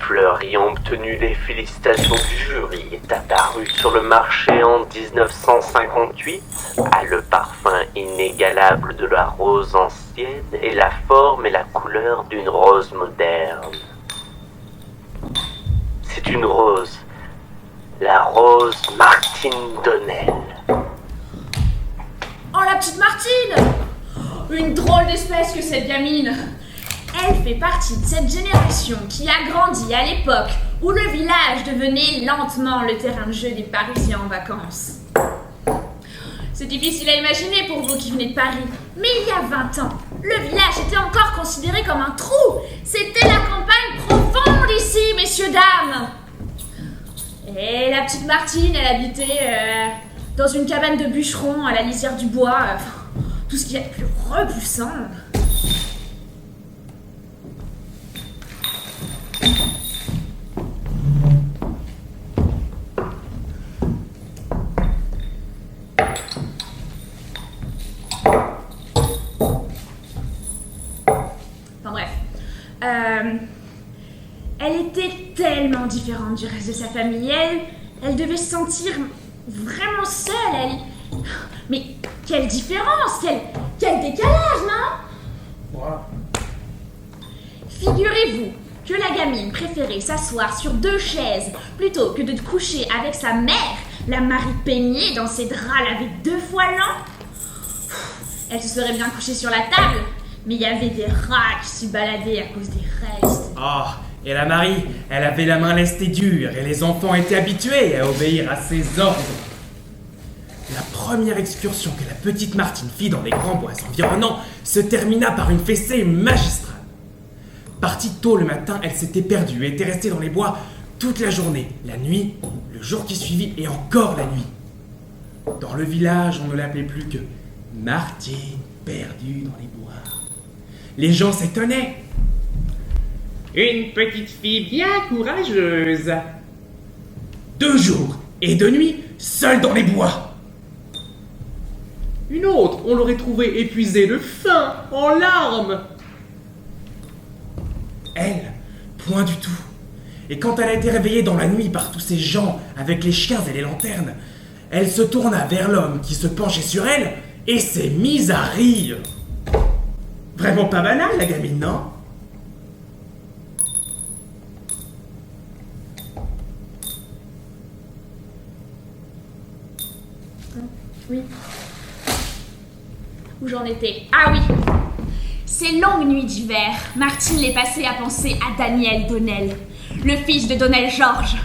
fleur ayant obtenu les félicitations du jury est apparue sur le marché en 1958, a le parfum inégalable de la rose ancienne et la forme et la couleur d'une rose moderne. C'est une rose, la rose Martine Donnel. Oh, la petite Martine! Une drôle d'espèce que cette gamine! Elle fait partie de cette génération qui a grandi à l'époque où le village devenait lentement le terrain de jeu des Parisiens en vacances. C'est difficile à imaginer pour vous qui venez de Paris, mais il y a 20 ans, le village était encore considéré comme un trou. C'était la campagne profonde ici, messieurs, dames. Et la petite Martine, elle habitait dans une cabane de bûcheron à la lisière du bois. Tout ce qu'il y a de plus repoussant. Enfin bref. Elle était tellement différente du reste de sa famille. Elle devait se sentir vraiment seule. Mais quelle différence, quel décalage, non? Voilà. Figurez-vous que la gamine préférait s'asseoir sur 2 chaises plutôt que de coucher avec sa mère, la Marie Peigné, dans ses draps lavés 2 fois l'an. Elle se serait bien couchée sur la table, mais il y avait des rats qui s'y baladaient à cause des restes. Oh, et la Marie, elle avait la main lestée dure et les enfants étaient habitués à obéir à ses ordres. La première excursion que la petite Martine fit dans les grands bois environnants se termina par une fessée magistrale. Partie tôt le matin, elle s'était perdue et était restée dans les bois toute la journée, la nuit, le jour qui suivit et encore la nuit. Dans le village, on ne l'appelait plus que Martine perdue dans les bois. Les gens s'étonnaient. Une petite fille bien courageuse. 2 jours et 2 nuits, seule dans les bois. Une autre, on l'aurait trouvée épuisée de faim, en larmes. Elle, point du tout. Et quand elle a été réveillée dans la nuit par tous ces gens avec les chiens et les lanternes, elle se tourna vers l'homme qui se penchait sur elle et s'est mise à rire. Vraiment pas banal, la gamine, non? Oui. Où j'en étais? Ah oui. Ces longues nuits d'hiver, Martine les passait à penser à Daniel Donnel, le fils de Donnel Georges.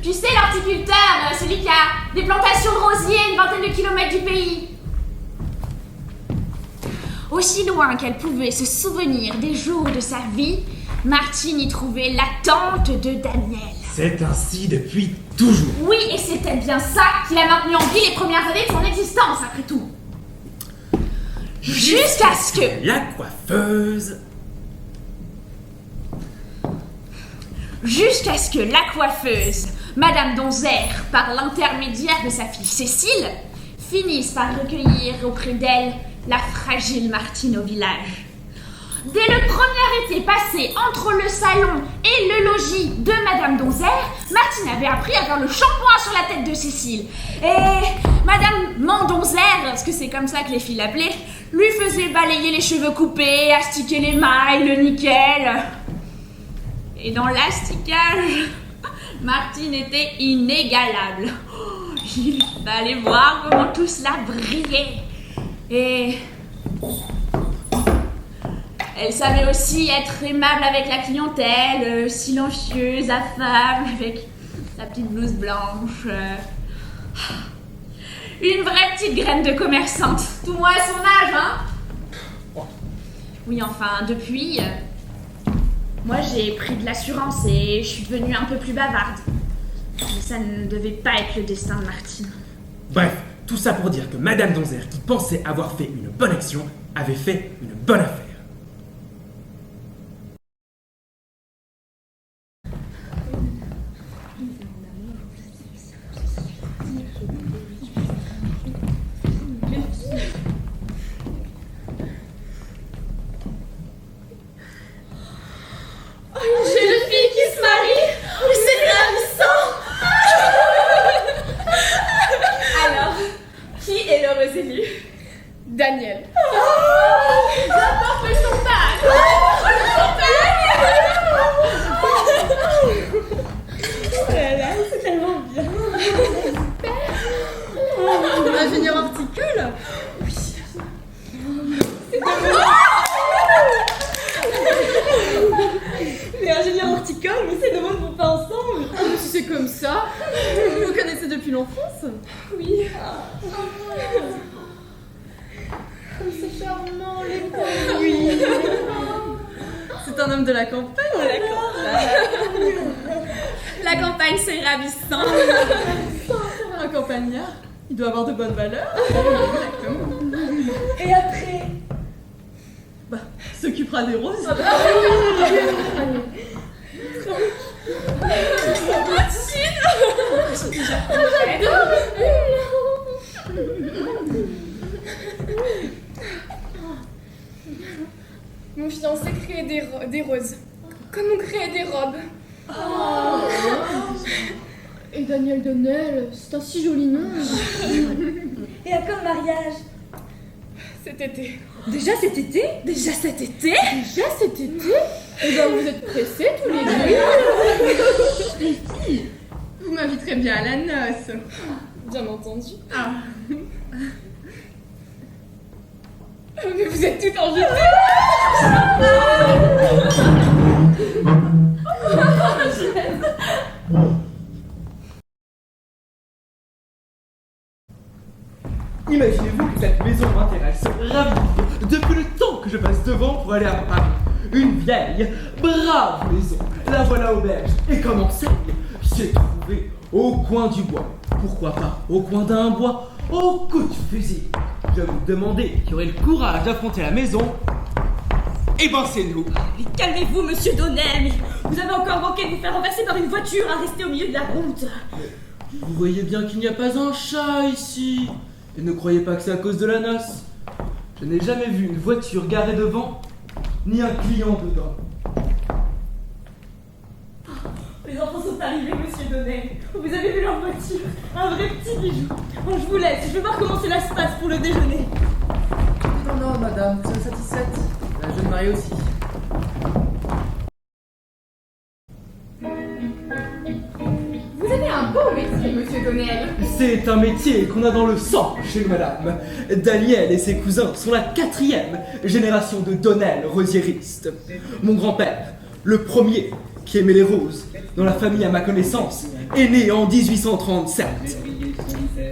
Tu sais, l'horticulteur, celui qui a des plantations de rosiers à une vingtaine de kilomètres du pays. Aussi loin qu'elle pouvait se souvenir des jours de sa vie, Martine y trouvait l'attente de Daniel. C'est ainsi depuis toujours. Oui, et c'était bien ça qui l'a maintenu en vie les premières années de son existence, après tout. Jusqu'à ce que... La coiffeuse... Jusqu'à ce que la coiffeuse, Madame Donzère, par l'intermédiaire de sa fille Cécile, finisse par recueillir auprès d'elle la fragile Martine au village. Dès le premier été passé entre le salon et le logis de Madame Donzère, Martine avait appris à faire le shampoing sur la tête de Cécile. Et Madame Mandonzère, parce que c'est comme ça que les filles l'appelaient, lui faisait balayer les cheveux coupés, astiquer les mailles, le nickel. Et dans l'asticage, Martine était inégalable. Il fallait voir comment tout cela brillait. Et elle savait aussi être aimable avec la clientèle, silencieuse, affable, avec sa petite blouse blanche. Une vraie petite graine de commerçante, tout moins à son âge, hein? Oui, enfin, depuis, moi j'ai pris de l'assurance et je suis devenue un peu plus bavarde. Mais ça ne devait pas être le destin de Martine. Bref, tout ça pour dire que Madame Donzère, qui pensait avoir fait une bonne action, avait fait une bonne affaire. Une jeune fille qui se marie. heureux élu. Daniel. J'apporte le champagne. Oh là là, c'est tellement bien. Ingénieur horticole. Oui. Mais ingénieur horticole, mais c'est dommage qu'on pas ensemble. Si c'est comme ça, vous vous connaissez depuis l'enfance? Oui. C'est charmant, les pauvres. Oui. C'est un homme de la campagne. La campagne, c'est ravissant. Un campagnard, il doit avoir de bonnes valeurs. Et après? Bah, s'occupera des roses. Mon fiancé crée des roses, comme on crée des robes. Et Daniel Donnel, c'est un si joli nom. Et à quand le mariage? Cet été. Déjà cet été? Déjà cet été? Déjà cet été? Eh ben, vous êtes pressés tous les deux. Les filles, vous m'inviterez bien à la noce. Bien entendu. Ah. Mais vous êtes tout en jeté. Imaginez-vous que cette maison m'intéresse. Ravi depuis le temps que je passe devant pour aller à Paris. Une vieille, brave maison. La voilà auberge. Et comme enseigne, j'ai trouvé au coin du bois. Pourquoi pas au coin d'un bois, au coup de fusil. Je vous demandais qui aurait le courage d'affronter la maison. Eh ben c'est nous. Mais calmez-vous, monsieur Donnel. Vous avez encore manqué de vous faire renverser par une voiture à rester au milieu de la route. Vous voyez bien qu'il n'y a pas un chat ici. Et ne croyez pas que c'est à cause de la noce. Je n'ai jamais vu une voiture garée devant, ni un client dedans. Les enfants sont arrivés, monsieur Donnel. Vous avez vu leur voiture? Un vrai petit bijou. Bon, je vous laisse. Je vais voir comment cela se passe pour le déjeuner. Non, madame, vous êtes satisfaite? La jeune mariée aussi. Vous avez un beau métier, monsieur Donnel. C'est un métier qu'on a dans le sang chez nous, madame. Daniel et ses cousins sont la 4e génération de Donnel rosiéristes. Mon grand-père, le premier qui aimait les roses, dans la famille à ma connaissance, est né en 1837.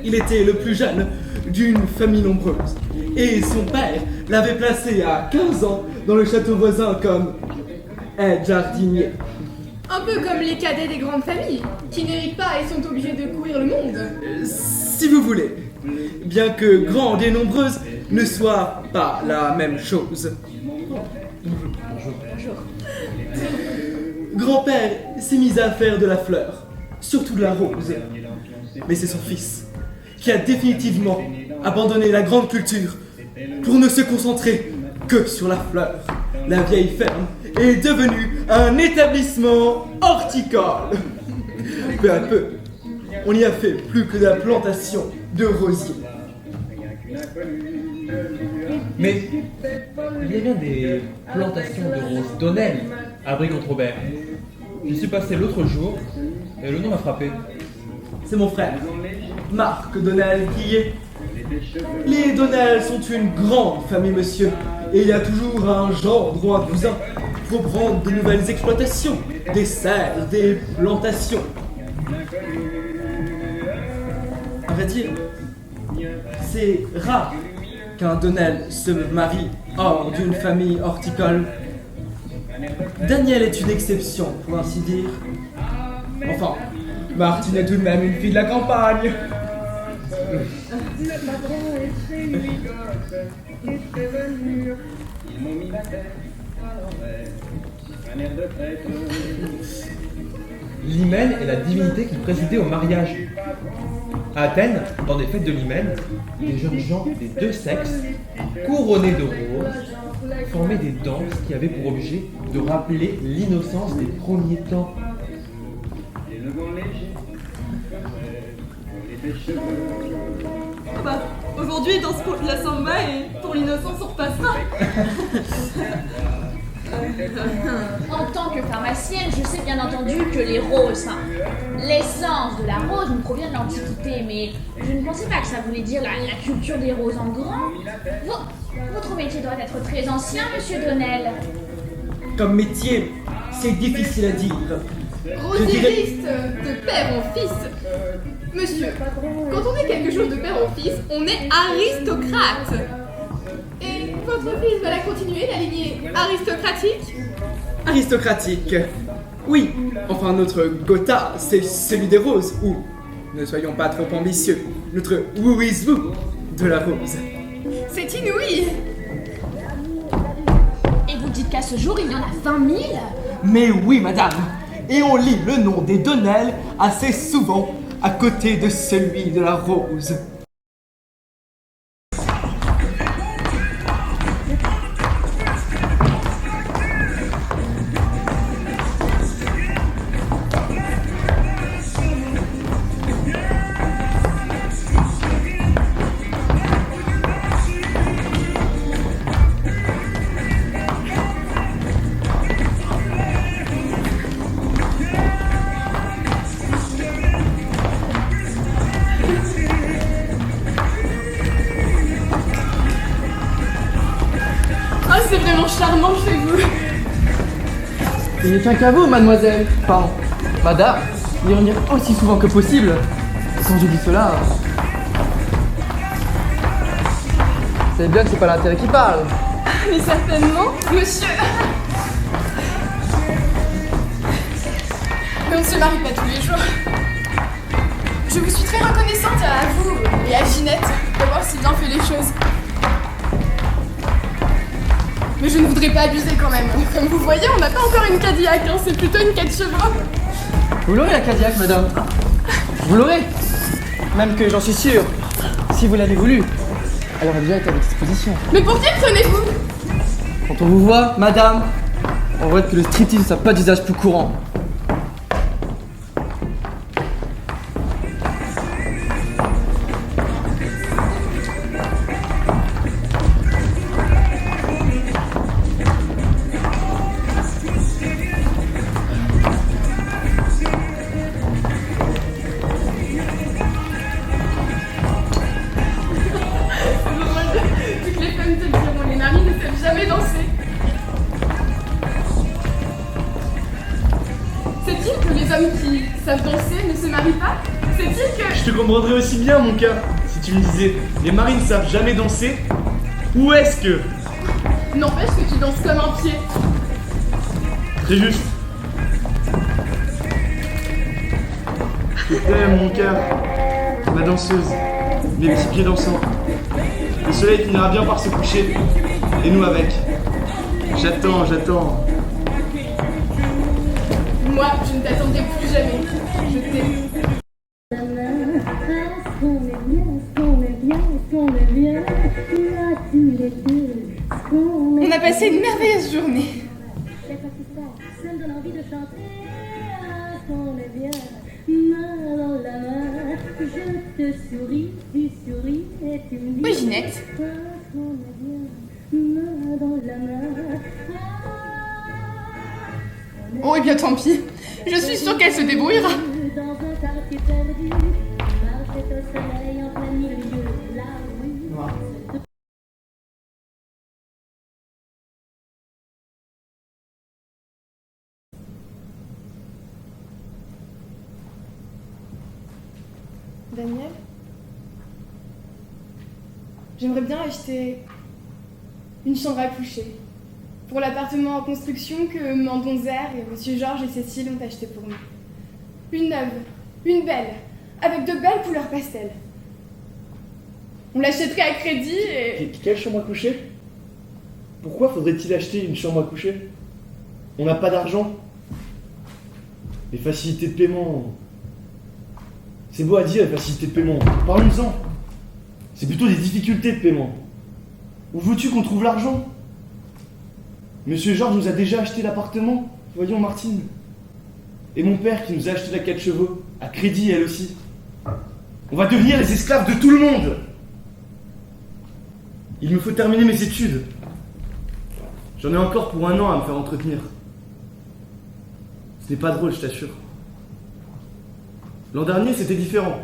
Il était le plus jeune d'une famille nombreuse. Et son père l'avait placé à 15 ans dans le château voisin comme aide-jardinier. Un peu comme les cadets des grandes familles, qui n'héritent pas et sont obligés de courir le monde. Si vous voulez, bien que grande et nombreuse ne soit pas la même chose. Grand-père s'est mis à faire de la fleur, surtout de la rose. Mais c'est son fils qui a définitivement abandonné la grande culture pour ne se concentrer que sur la fleur. La vieille ferme est devenue un établissement horticole. Peu à peu, on y a fait plus que de la plantation de rosiers. Mais il y a bien des plantations de roses Donnel à Brie-contre-Robert. Je suis passé l'autre jour et le nom m'a frappé. C'est mon frère, Marc Donnel, qui y est. Les Donnel sont une grande famille, monsieur, et il y a toujours un gendre ou un cousin pour prendre de nouvelles exploitations, des serres, des plantations. À vrai dire, c'est rare qu'un Donnel se marie hors d'une famille horticole. Daniel est une exception, pour ainsi dire. Enfin, Martine est tout de même une fille de la campagne. L'hymen est la divinité qui présidait au mariage. À Athènes, dans des fêtes de l'hymen, les jeunes gens des deux sexes, couronnés de roses, formaient des danses qui avaient pour objet de rappeler l'innocence des premiers temps. Bah, aux Aujourd'hui, il danse pour la samba et pour l'innocence, on repassera. En tant que pharmacienne, je sais bien entendu que les roses, l'essence de la rose nous provient de l'Antiquité, mais je ne pensais pas que ça voulait dire la culture des roses en grand. Votre métier doit être très ancien, monsieur Donnel. Comme métier, c'est difficile à dire. Rosieriste de père en fils. Monsieur, quand on est quelque chose de père en fils, on est aristocrate. Et votre fils va la continuer, la lignée aristocratique? Aristocratique. Oui, enfin notre Gotha, c'est celui des roses, ou, ne soyons pas trop ambitieux, notre Who is Who de la rose. C'est inouï. Et vous dites qu'à ce jour, il y en a 20 000? Mais oui, madame, et on lit le nom des Donnel assez souvent à côté de celui de la rose. Ah, c'est vraiment charmant chez vous. Il n'est qu'un caveau, mademoiselle. Pardon, madame, y revenir aussi souvent que possible. Quand je dis cela, c'est bien que c'est pas l'intérêt qui parle. Mais certainement, monsieur. Mais on ne se marie pas tous les jours. Je vous suis très reconnaissante à vous et à Ginette d'avoir si bien fait les choses. Mais je ne voudrais pas abuser quand même. Comme vous voyez, on n'a pas encore une Cadillac, hein, c'est plutôt une 4 chevaux. Vous l'aurez la Cadillac, madame. Vous l'aurez. Même que j'en suis sûr, si vous l'avez voulu, elle aurait déjà été à votre disposition. Mais pour qui prenez-vous? Quand on vous voit, madame, on voit que le striptease n'a pas d'usage plus courant. Toutes les femmes te diront, les maris ne savent jamais danser. C'est-il que les hommes qui savent danser ne se marient pas? C'est-il que... Je te comprendrais aussi bien, mon cas, si tu me disais les maris ne savent jamais danser. Où est-ce que... N'empêche que tu danses comme un pied. Très juste. Je t'aime, mon cœur, ma danseuse, mes petits pieds dansants. Le soleil finira bien par se coucher, et nous avec. J'attends. Moi, je ne t'attendrai plus jamais. Je t'aime. On a passé une merveilleuse journée. Ça me donne envie de chanter. Ah, qu'on est bien, main dans la main. Je te souris, tu souris et tu me dis. Oui, Ginette. Ah, qu'on est bien, main dans la main. Oh, et bien tant pis. Je suis sûre qu'elle se débrouillera. Dans un quartier perdu, marchait au soleil en plein milieu de la rue. Daniel, j'aimerais bien acheter une chambre à coucher pour l'appartement en construction que Mandonzer et Monsieur Georges et Cécile ont acheté pour nous. Une neuve, une belle, avec de belles couleurs pastel. On l'achèterait à crédit et... Quelle chambre à coucher? Pourquoi faudrait-il acheter une chambre à coucher? On n'a pas d'argent. Les facilités de paiement... C'est beau à dire, les facilités de paiement. Parlons-en. C'est plutôt des difficultés de paiement. Où veux-tu qu'on trouve l'argent? Monsieur Georges nous a déjà acheté l'appartement, voyons Martine. Et mon père qui nous a acheté la 4 chevaux, à crédit elle aussi. On va devenir les esclaves de tout le monde. Il me faut terminer mes études. J'en ai encore pour 1 an à me faire entretenir. Ce n'est pas drôle, je t'assure. L'an dernier, c'était différent.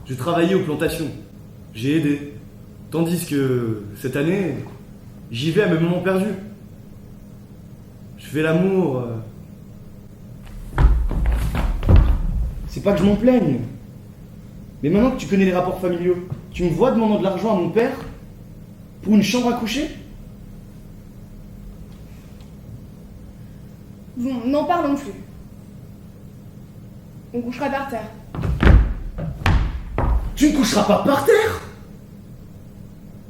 Je travaillais aux plantations. J'ai aidé. Tandis que cette année, j'y vais à mes moments perdus. Je fais l'amour. C'est pas que je m'en plaigne. Mais maintenant que tu connais les rapports familiaux, tu me vois demandant de l'argent à mon père pour une chambre à coucher? Bon, n'en parlons plus. On couchera par terre. Tu ne coucheras pas par terre?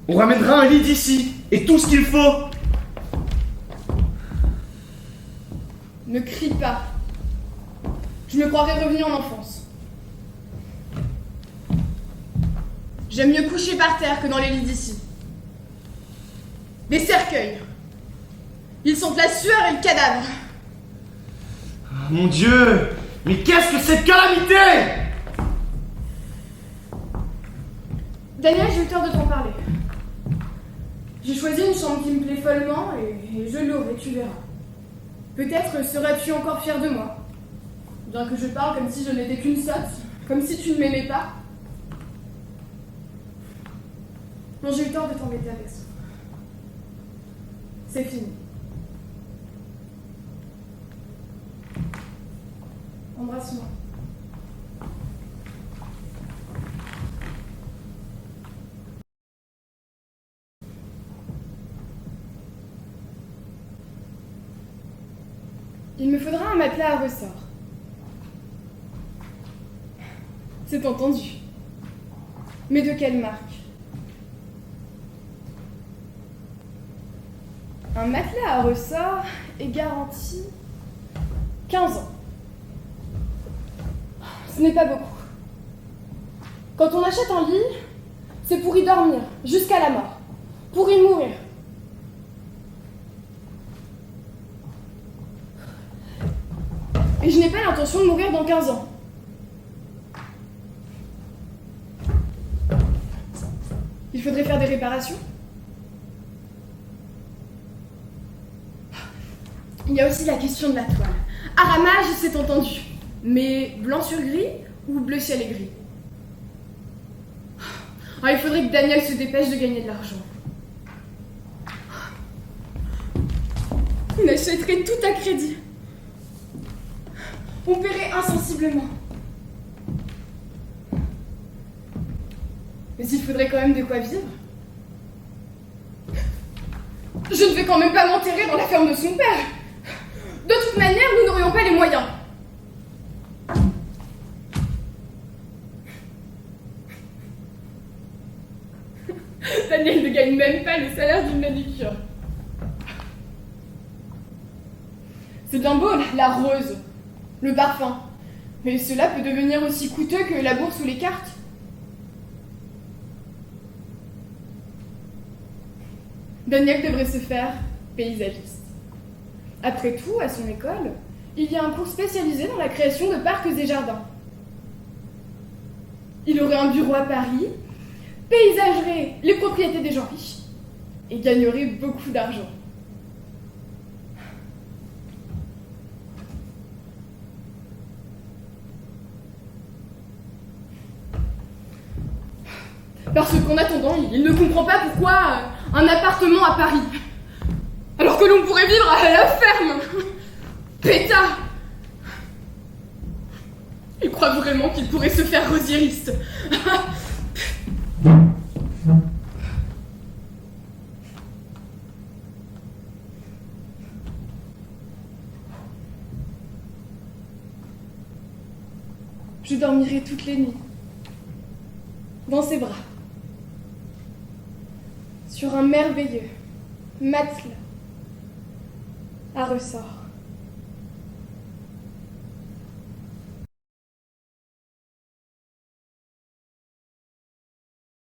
On ramènera un lit d'ici et tout ce qu'il faut. Ne crie pas. Je me croirais revenu en enfance. J'aime mieux coucher par terre que dans les lits d'ici. Des cercueils. Ils sont la sueur et le cadavre. Ah, mon Dieu! Mais qu'est-ce que cette calamité? Daniel, j'ai eu tort de t'en parler. J'ai choisi une chambre qui me plaît follement et je l'aurai, tu verras. Peut-être seras-tu encore fier de moi. Bien que je parle comme si je n'étais qu'une sotte, comme si tu ne m'aimais pas. Non, j'ai eu tort de t'embêter avec ça. C'est fini. Embrasse-moi. Il me faudra un matelas à ressort. C'est entendu. Mais de quelle marque? Un matelas à ressort est garanti 15 ans. Ce n'est pas beaucoup. Quand on achète un lit, c'est pour y dormir jusqu'à la mort, pour y mourir. Et je n'ai pas l'intention de mourir dans 15 ans. Il faudrait faire des réparations. Il y a aussi la question de la toile. À ramage, c'est entendu. Mais blanc sur gris ou bleu ciel et gris? Ah, il faudrait que Daniel se dépêche de gagner de l'argent. On achèterait tout à crédit. On paierait insensiblement. Mais il faudrait quand même de quoi vivre. Je ne vais quand même pas m'enterrer dans la ferme de son père. De toute manière, nous n'aurions pas les moyens. Daniel ne gagne même pas le salaire d'une manicure. C'est bien beau, la rose, le parfum. Mais cela peut devenir aussi coûteux que la bourse ou les cartes. Daniel devrait se faire paysagiste. Après tout, à son école, il y a un cours spécialisé dans la création de parcs et jardins. Il aurait un bureau à Paris, paysagerait les propriétés des gens riches et gagnerait beaucoup d'argent. Parce qu'en attendant, il ne comprend pas pourquoi un appartement à Paris, alors que l'on pourrait vivre à la ferme. Pétard! Il croit vraiment qu'il pourrait se faire rosiériste. Je dormirai toutes les nuits dans ses bras, sur un merveilleux matelas à ressort.